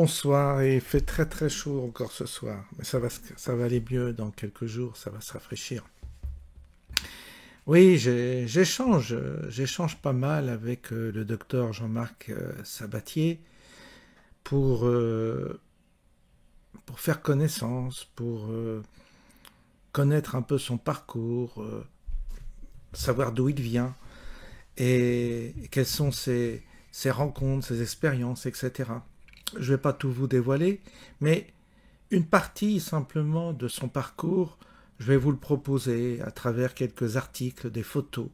Bonsoir, et il fait très très chaud encore ce soir, mais ça va aller mieux dans quelques jours, ça va se rafraîchir. Oui, j'échange pas mal avec le docteur Jean-Marc Sabatier pour, euh, pour faire connaissance, pour connaître un peu son parcours, savoir d'où il vient et quelles sont ses rencontres, ses expériences, etc. Je ne vais pas tout vous dévoiler, mais une partie simplement de son parcours, je vais vous le proposer à travers quelques articles, des photos,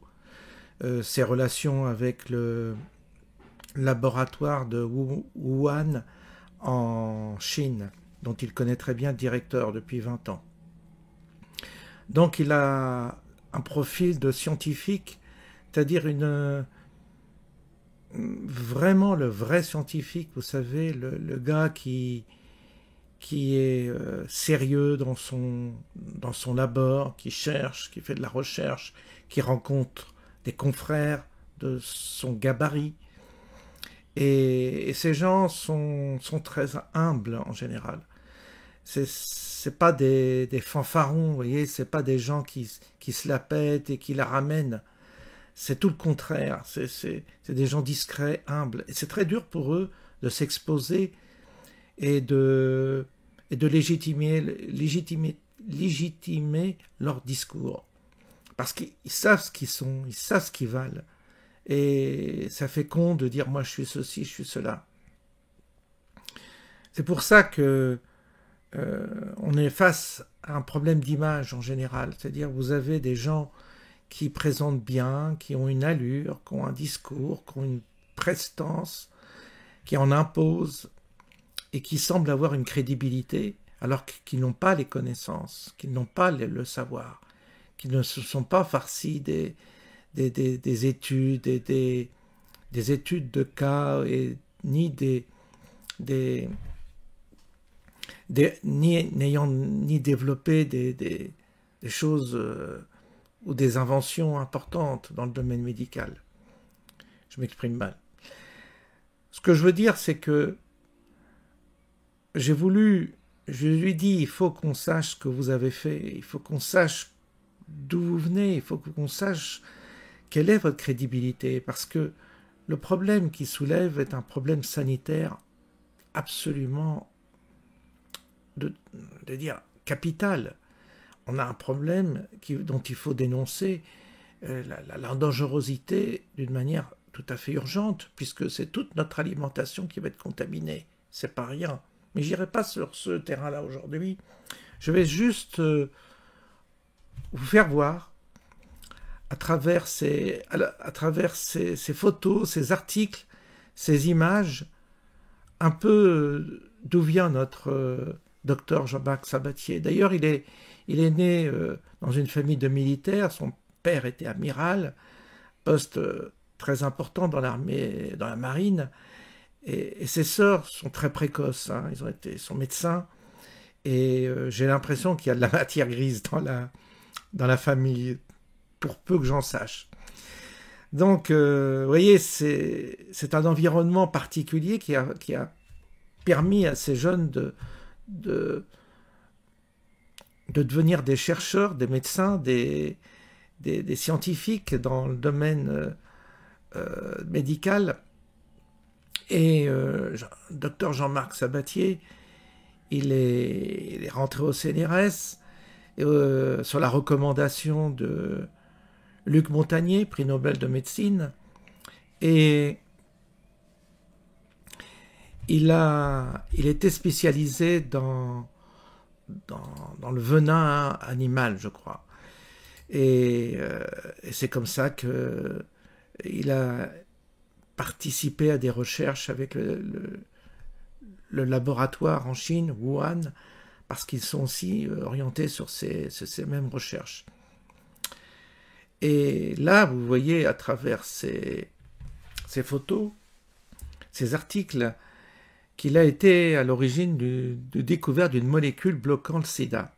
ses relations avec le laboratoire de Wuhan en Chine, dont il connaît très bien le directeur depuis 20 ans. Donc il a un profil de scientifique, c'est-à-dire vraiment le vrai scientifique, vous savez, le gars qui est sérieux dans son labor, qui cherche, qui fait de la recherche, qui rencontre des confrères de son gabarit. Et ces gens sont très humbles en général. C'est pas des fanfarons, vous voyez, c'est pas des gens qui se la pètent et qui la ramènent. C'est tout le contraire. C'est des gens discrets, humbles. Et c'est très dur pour eux de s'exposer et de légitimer leur discours. Parce qu'ils savent ce qu'ils sont, ils savent ce qu'ils valent. Et ça fait con de dire moi je suis ceci, je suis cela. C'est pour ça que on est face à un problème d'image en général. C'est-à-dire vous avez des gens qui présentent bien, qui ont une allure, qui ont un discours, qui ont une prestance, qui en imposent et qui semblent avoir une crédibilité alors qu'ils n'ont pas les connaissances, qu'ils n'ont pas le savoir, qu'ils ne se sont pas farcis des études, des études de cas, et ni n'ayant ni développé des choses ou des inventions importantes dans le domaine médical. Je m'exprime mal. Ce que je veux dire, c'est que je lui dis, il faut qu'on sache ce que vous avez fait, il faut qu'on sache d'où vous venez, il faut qu'on sache quelle est votre crédibilité, parce que le problème qu'il soulève est un problème sanitaire absolument, de dire, capital. On a un problème dont il faut dénoncer la dangerosité d'une manière tout à fait urgente, puisque c'est toute notre alimentation qui va être contaminée. C'est pas rien. Mais je n'irai pas sur ce terrain-là aujourd'hui. Je vais juste vous faire voir à travers ces photos, ces articles, ces images, un peu d'où vient notre docteur Jean-Marc Sabatier. D'ailleurs, il est né dans une famille de militaires. Son père était amiral, poste très important dans l'armée, dans la marine. Et ses sœurs sont très précoces. Hein. Sont médecins. Et j'ai l'impression qu'il y a de la matière grise dans la famille, pour peu que j'en sache. Donc, vous voyez, c'est un environnement particulier qui a permis à ces jeunes de devenir des chercheurs, des médecins, des scientifiques dans le domaine médical. Et docteur Jean-Marc Sabatier, il est rentré au CNRS sur la recommandation de Luc Montagnier, prix Nobel de médecine, et il était spécialisé dans le venin animal, je crois. Et c'est comme ça qu'il a participé à des recherches avec le laboratoire en Chine, Wuhan, parce qu'ils sont aussi orientés sur ces mêmes recherches. Et là, vous voyez à travers ces photos, ces articles, qu'il a été à l'origine de découverte d'une molécule bloquant le sida.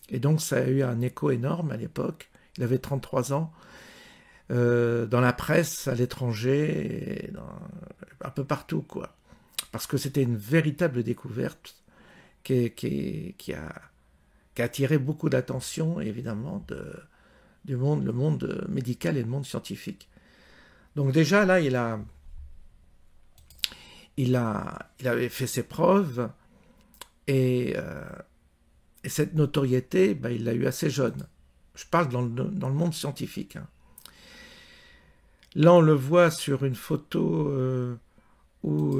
Et donc ça a eu un écho énorme à l'époque. Il avait 33 ans. Dans la presse, à l'étranger, un peu partout, quoi. parce que c'était une véritable découverte qui a attiré beaucoup d'attention, évidemment, du monde, le monde médical et le monde scientifique. Donc déjà, là, il avait fait ses preuves, et cette notoriété, ben, il l'a eu assez jeune. Je parle dans le monde scientifique. Hein. Là, on le voit sur une photo où...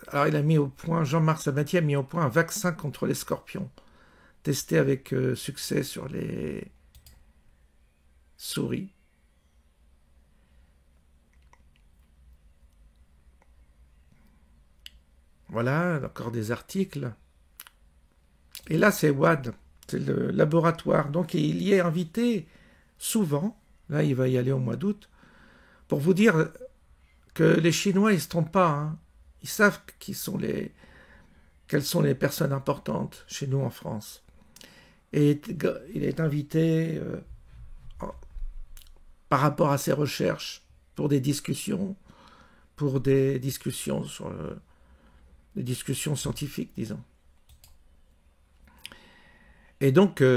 alors, il a mis au point, Jean-Marc Sabatier a mis au point un vaccin contre les scorpions, testé avec succès sur les souris. Voilà, encore des articles. Et là, c'est WAD, c'est le laboratoire. Donc, il y est invité souvent. Là, il va y aller au mois d'août. Pour vous dire que les Chinois, ils ne se trompent pas. Hein. Ils savent quelles sont les personnes importantes chez nous en France. Et il est invité par rapport à ses recherches pour des discussions sur des discussions scientifiques, disons. Et donc, vous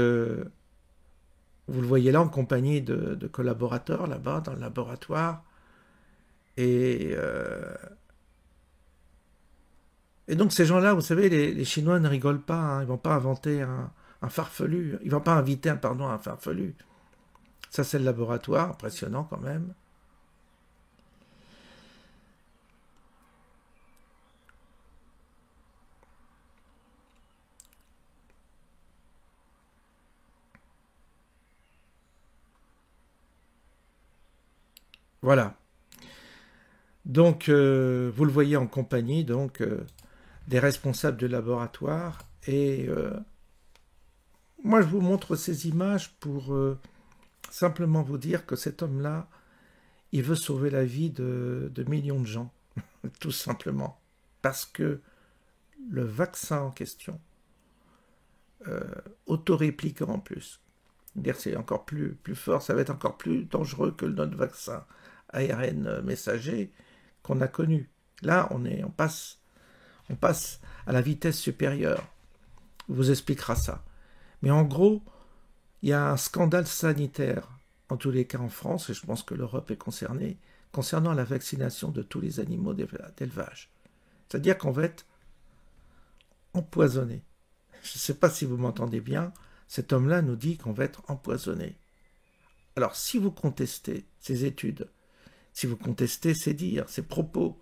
le voyez là en compagnie de collaborateurs là-bas dans le laboratoire. Et donc ces gens-là, vous savez, les Chinois ne rigolent pas. Hein, ils ne vont pas inventer un farfelu. Ils ne vont pas inviter un farfelu. Ça, c'est le laboratoire, impressionnant quand même. Voilà. Donc, vous le voyez en compagnie donc des responsables du laboratoire. Et moi, je vous montre ces images pour simplement vous dire que cet homme-là, il veut sauver la vie de millions de gens, tout simplement. Parce que le vaccin en question, autorépliquant en plus, c'est encore plus fort, ça va être encore plus dangereux que notre vaccin ARN messager qu'on a connu. Là, on passe à la vitesse supérieure. On vous expliquera ça. Mais en gros, il y a un scandale sanitaire, en tous les cas en France, et je pense que l'Europe est concernée, concernant la vaccination de tous les animaux d'élevage. C'est-à-dire qu'on va être empoisonné. Je ne sais pas si vous m'entendez bien, cet homme-là nous dit qu'on va être empoisonné. Alors, si vous contestez ces études, si vous contestez ses dires, ses propos,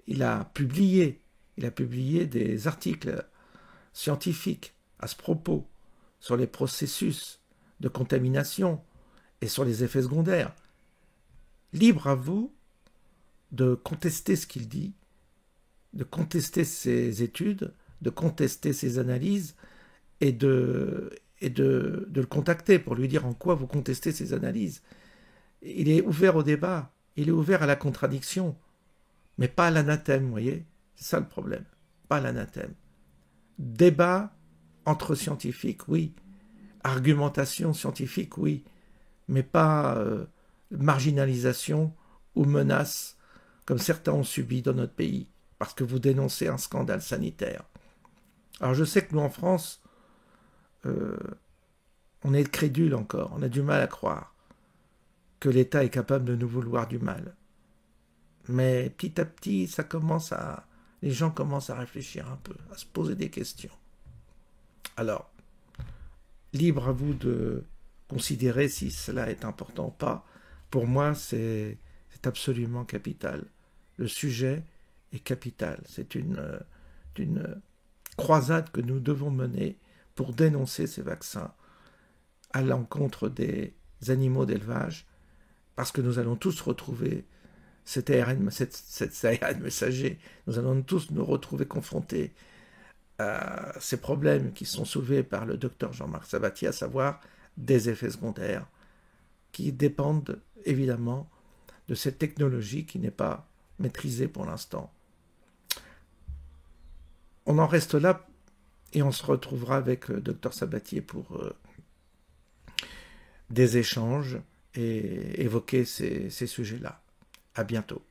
il a publié des articles scientifiques à ce propos sur les processus de contamination et sur les effets secondaires. Libre à vous de contester ce qu'il dit, de contester ses études, de contester ses analyses et de le contacter pour lui dire en quoi vous contestez ses analyses. Il est ouvert au débat, il est ouvert à la contradiction, mais pas à l'anathème, vous voyez. C'est ça le problème, pas à l'anathème. Débat entre scientifiques, oui. Argumentation scientifique, oui. Mais pas marginalisation ou menace, comme certains ont subi dans notre pays, parce que vous dénoncez un scandale sanitaire. Alors je sais que nous en France, on est crédule encore, on a du mal à croire que l'État est capable de nous vouloir du mal. Mais petit à petit, les gens commencent à réfléchir un peu, à se poser des questions. Alors, libre à vous de considérer si cela est important ou pas. Pour moi, c'est absolument capital. Le sujet est capital. C'est une croisade que nous devons mener pour dénoncer ces vaccins à l'encontre des animaux d'élevage, parce que nous allons tous retrouver cet ARN messager, nous allons tous nous retrouver confrontés à ces problèmes qui sont soulevés par le docteur Jean-Marc Sabatier, à savoir des effets secondaires qui dépendent évidemment de cette technologie qui n'est pas maîtrisée pour l'instant. On en reste là et on se retrouvera avec le docteur Sabatier pour des échanges et évoquer ces sujets-là. À bientôt.